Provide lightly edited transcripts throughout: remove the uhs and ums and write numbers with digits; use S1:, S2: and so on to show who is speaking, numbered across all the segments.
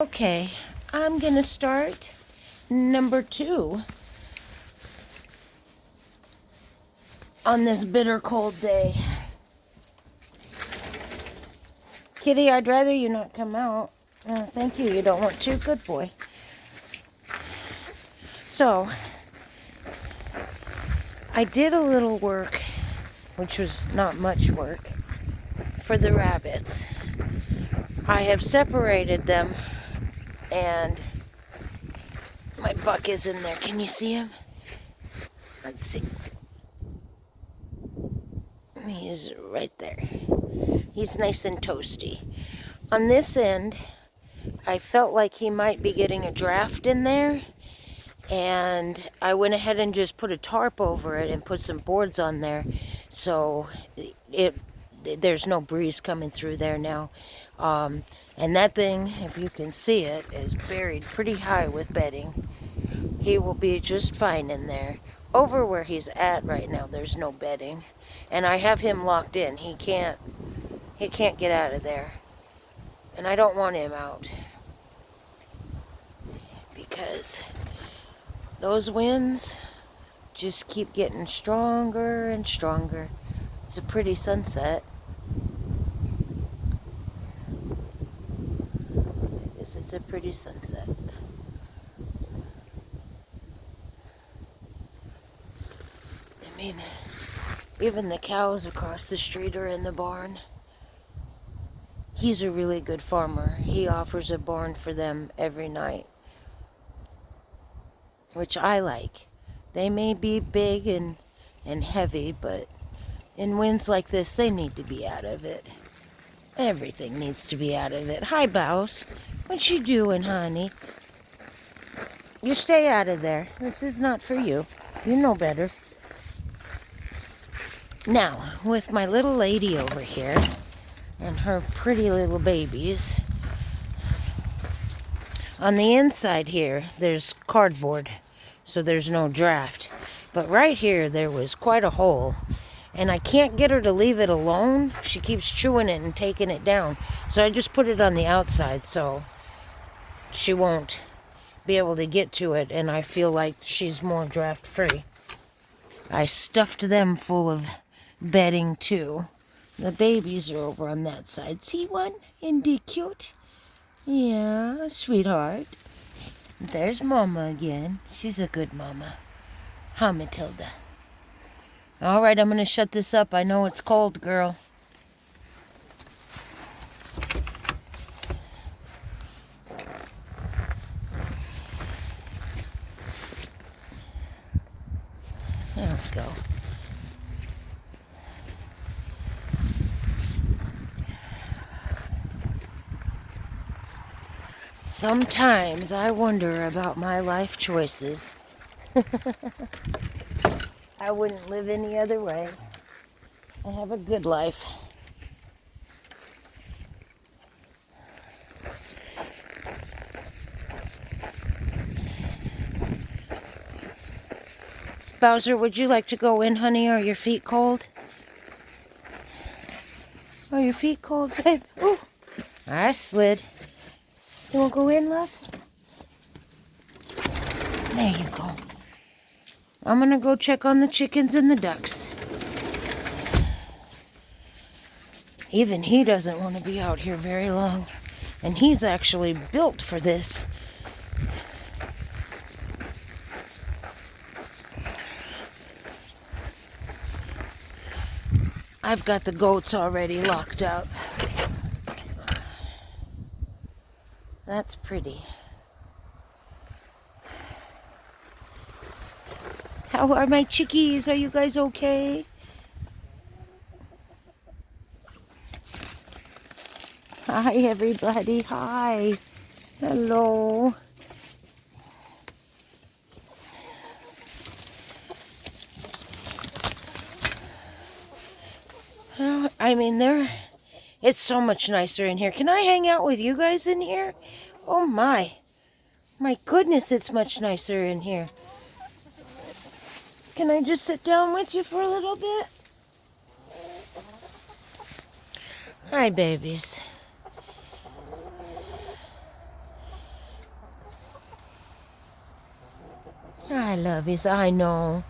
S1: Okay, I'm gonna start number 2 on this bitter cold day. Kitty, I'd rather you not come out. Thank you, you don't want to? Good boy. So, I did a little work, which was not much work, for the rabbits. I have separated them, and my buck is in there. Can you see him? Let's see. He's right there. He's nice and toasty. On this end, I felt like he might be getting a draft in there, and I went ahead and just put a tarp over it and put some boards on there, so there's no breeze coming through there now. And that thing, if you can see it, is buried pretty high with bedding. He will be just fine in there. Over where he's at right now, there's no bedding, and I have him locked in. He can't get out of there, and I don't want him out because those winds just keep getting stronger and stronger. It's a pretty sunset. It's a pretty sunset. I mean, even the cows across the street are in the barn. He's a really good farmer. He offers a barn for them every night, which I like. They may be big and heavy, but in winds like this, they need to be out of it. Everything needs to be out of it. Hi, Bows. What you doing, honey? You stay out of there. This is not for you. You know better. Now, with my little lady over here and her pretty little babies, on the inside here, there's cardboard, so there's no draft. But right here, there was quite a hole, and I can't get her to leave it alone. She keeps chewing it and taking it down. So I just put it on the outside so she won't be able to get to it, and I feel like she's more draft free. I stuffed them full of bedding too. The babies are over on that side. See one? Isn't he cute? Yeah, sweetheart. There's Mama again. She's a good mama. Huh, Matilda? All right, I'm going to shut this up. I know it's cold, girl. There we go. Sometimes I wonder about my life choices. I wouldn't live any other way. I have a good life. Bowser, would you like to go in, honey? Are your feet cold? Are your feet cold, babe? Ooh, I slid. You want to go in, love? There you go. I'm going to go check on the chickens and the ducks. Even he doesn't want to be out here very long. And he's actually built for this. I've got the goats already locked up. That's pretty. How are my chickies? Are you guys okay? Hi, everybody. Hi. Hello. Well, I mean, it's so much nicer in here. Can I hang out with you guys in here? Oh, my. My goodness, it's much nicer in here. Can I just sit down with you for a little bit? Hi, babies. I love you. I know.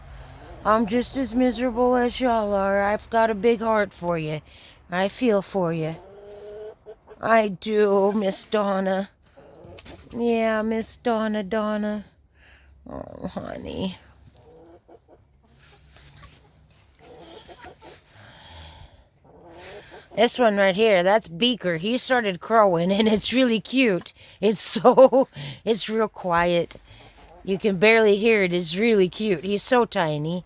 S1: I'm just as miserable as y'all are. I've got a big heart for you. I feel for you. I do, Miss Donna. Yeah, Miss Donna. Oh, honey. This one right here, that's Beaker. He started crowing, and it's really cute. It's real quiet. You can barely hear it. It's really cute. He's so tiny.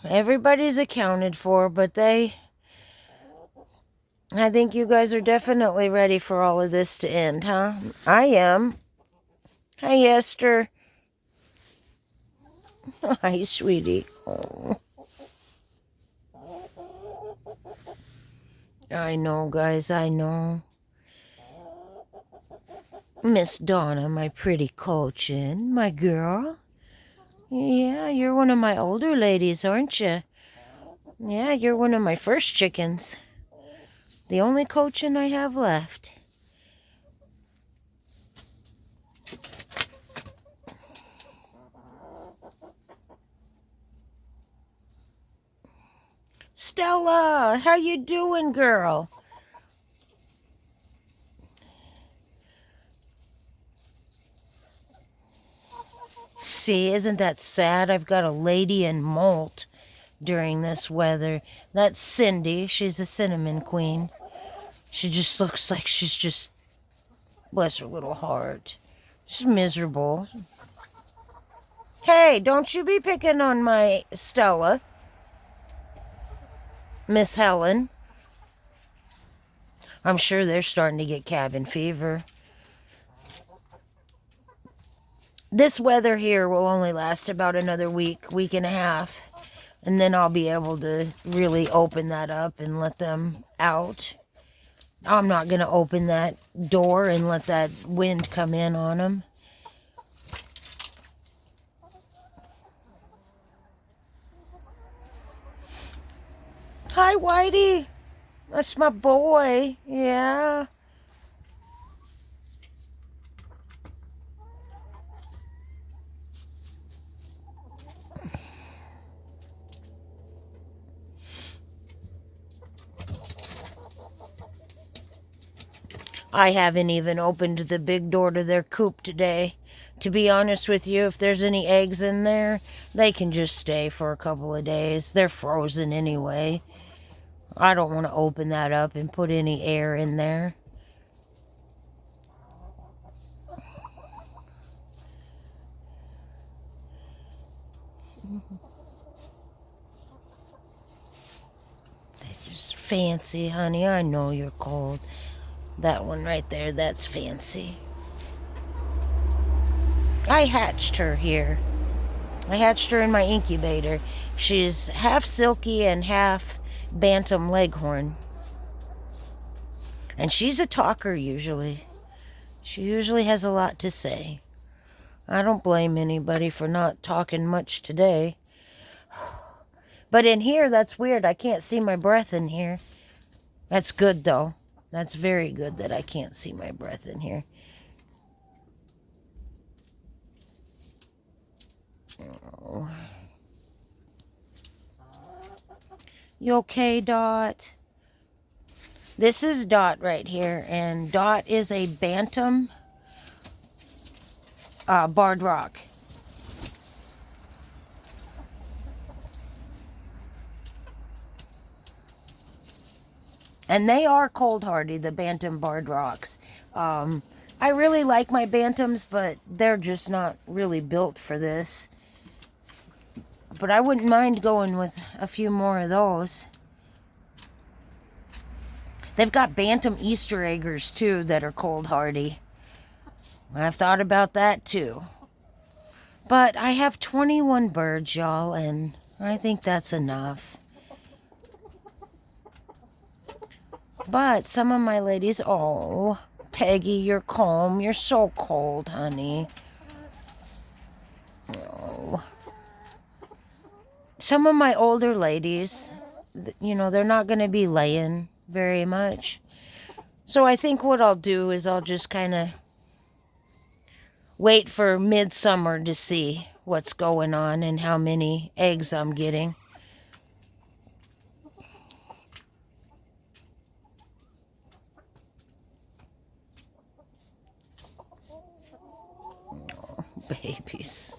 S1: Everybody's accounted for, but I think you guys are definitely ready for all of this to end, huh? I am. Hi, Esther. Hi, sweetie. Oh. I know, guys, I know. Miss Donna, my pretty Cochin, my girl. Yeah, you're one of my older ladies, aren't you? Yeah, you're one of my first chickens. The only Cochin I have left. Stella, how you doing, girl? See, isn't that sad? I've got a lady in molt during this weather. That's Cindy. She's a cinnamon queen. She just looks like she's just, bless her little heart, just miserable. Hey, don't you be picking on my Stella, Miss Helen. I'm sure they're starting to get cabin fever. This weather here will only last about another week and a half. And then I'll be able to really open that up and let them out. I'm not going to open that door and let that wind come in on them. Hi, Whitey. That's my boy. Yeah. I haven't even opened the big door to their coop today. To be honest with you, if there's any eggs in there, they can just stay for a couple of days. They're frozen anyway. I don't want to open that up and put any air in there. They're just fancy, honey. I know you're cold. That one right there, that's fancy. I hatched her here. I hatched her in my incubator. She's half silky and half bantam leghorn. And she's a talker usually. She usually has a lot to say. I don't blame anybody for not talking much today. But in here, that's weird. I can't see my breath in here. That's good, though. That's very good that I can't see my breath in here. Oh. You okay, Dot? This is Dot right here, and Dot is a bantam barred rock. And they are cold hardy, the bantam barred rocks. I really like my bantams, but they're just not really built for this. But I wouldn't mind going with a few more of those. They've got bantam Easter eggers too that are cold hardy. I've thought about that too. But I have 21 birds, y'all, and I think that's enough. But some of my ladies, oh, Peggy, you're calm. You're so cold, honey. Oh. Some of my older ladies, you know, they're not going to be laying very much. So I think what I'll do is I'll just kind of wait for midsummer to see what's going on and how many eggs I'm getting. Oh, babies.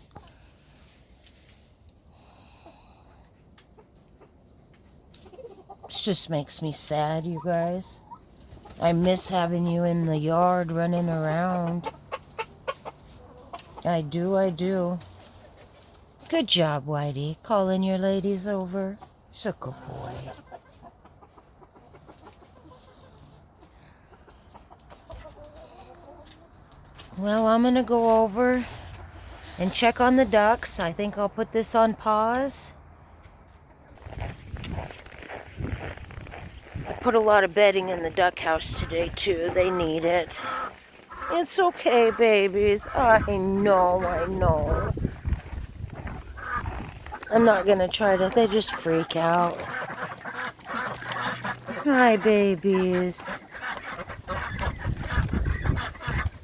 S1: It just makes me sad, you guys. I miss having you in the yard running around. I do, I do. Good job, Whitey, calling your ladies over. He's a good boy. Well, I'm going to go over and check on the ducks. I think I'll put this on pause. I put a lot of bedding in the duck house today, too. They need it. It's okay, babies. I know. I'm not going to try to... They just freak out. Hi, babies.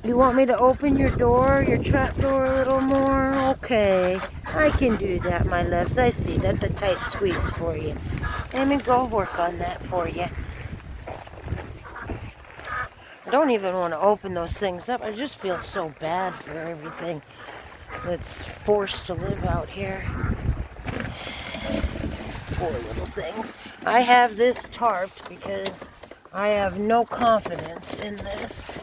S1: You want me to open your door, your trap door a little more? Okay. I can do that, my loves. I see. That's a tight squeeze for you. Let me go work on that for you. I don't even want to open those things up. I just feel so bad for everything that's forced to live out here. Poor little things. I have this tarped because I have no confidence in this.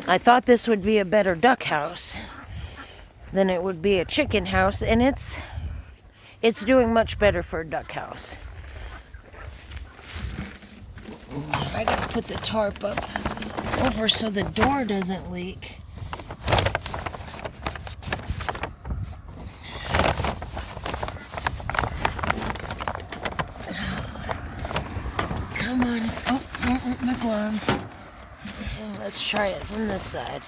S1: I thought this would be a better duck house than it would be a chicken house, and it's doing much better for a duck house. I gotta put the tarp up over so the door doesn't leak. Come on. Oh, don't rip my gloves. Let's try it from this side.